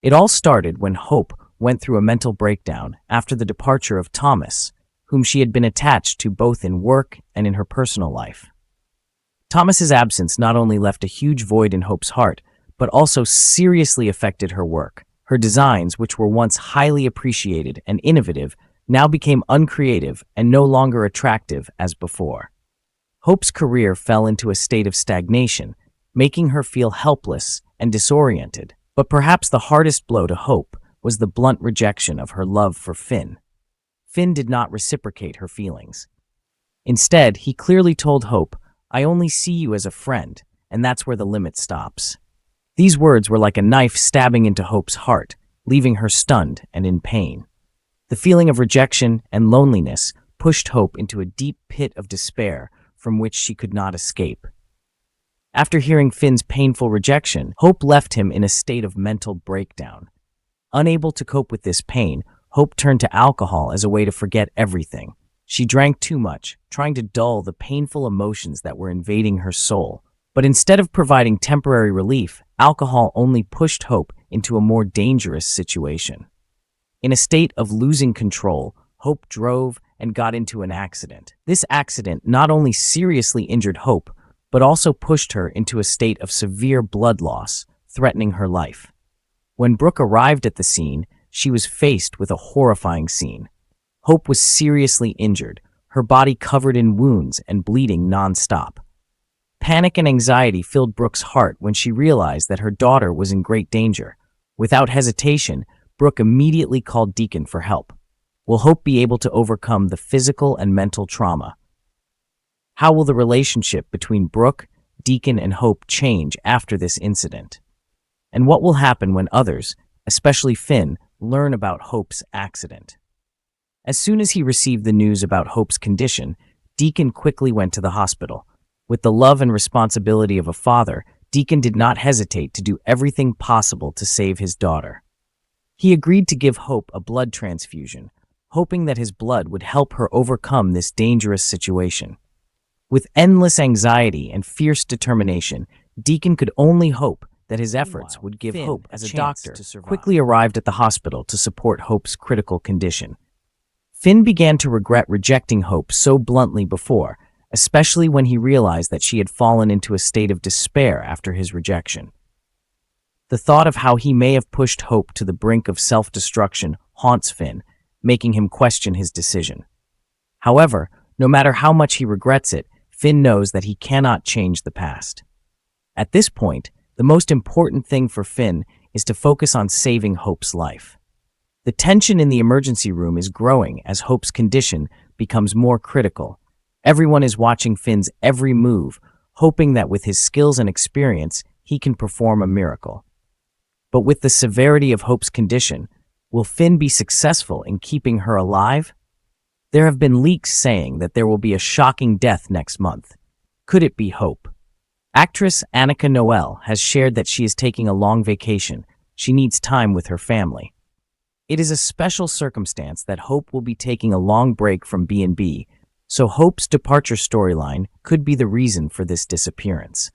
It all started when Hope went through a mental breakdown after the departure of Thomas, whom she had been attached to both in work and in her personal life. Thomas's absence not only left a huge void in Hope's heart, but also seriously affected her work. Her designs, which were once highly appreciated and innovative, now became uncreative and no longer attractive as before. Hope's career fell into a state of stagnation, making her feel helpless and disoriented. But perhaps the hardest blow to Hope was the blunt rejection of her love for Finn. Finn did not reciprocate her feelings. Instead, he clearly told Hope, "I only see you as a friend, and that's where the limit stops." These words were like a knife stabbing into Hope's heart, leaving her stunned and in pain. The feeling of rejection and loneliness pushed Hope into a deep pit of despair from which she could not escape. After hearing Finn's painful rejection, Hope left him in a state of mental breakdown. Unable to cope with this pain, Hope turned to alcohol as a way to forget everything. She drank too much, trying to dull the painful emotions that were invading her soul. But instead of providing temporary relief, alcohol only pushed Hope into a more dangerous situation. In a state of losing control, Hope drove and got into an accident. This accident not only seriously injured Hope, but also pushed her into a state of severe blood loss, threatening her life. When Brooke arrived at the scene, she was faced with a horrifying scene. Hope was seriously injured, her body covered in wounds and bleeding non-stop. Panic and anxiety filled Brooke's heart when she realized that her daughter was in great danger. Without hesitation, Brooke immediately called Deacon for help. Will Hope be able to overcome the physical and mental trauma? How will the relationship between Brooke, Deacon, and Hope change after this incident? And what will happen when others, especially Finn, learn about Hope's accident? As soon as he received the news about Hope's condition, Deacon quickly went to the hospital. With the love and responsibility of a father, Deacon did not hesitate to do everything possible to save his daughter. He agreed to give Hope a blood transfusion, hoping that his blood would help her overcome this dangerous situation. With endless anxiety and fierce determination, Deacon could only hope that his efforts would give Hope as a doctor quickly arrived at the hospital to support Hope's critical condition. Finn began to regret rejecting Hope so bluntly before, especially when he realized that she had fallen into a state of despair after his rejection. The thought of how he may have pushed Hope to the brink of self-destruction haunts Finn, making him question his decision. However, no matter how much he regrets it, Finn knows that he cannot change the past. At this point, the most important thing for Finn is to focus on saving Hope's life. The tension in the emergency room is growing as Hope's condition becomes more critical. Everyone is watching Finn's every move, hoping that with his skills and experience, he can perform a miracle. But with the severity of Hope's condition, will Finn be successful in keeping her alive? There have been leaks saying that there will be a shocking death next month. Could it be Hope? Actress Annika Noel has shared that she is taking a long vacation. She needs time with her family. It is a special circumstance that Hope will be taking a long break from B&B, so Hope's departure storyline could be the reason for this disappearance.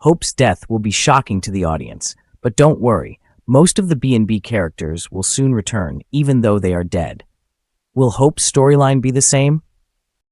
Hope's death will be shocking to the audience, but don't worry, most of the B&B characters will soon return, even though they are dead. Will Hope's storyline be the same?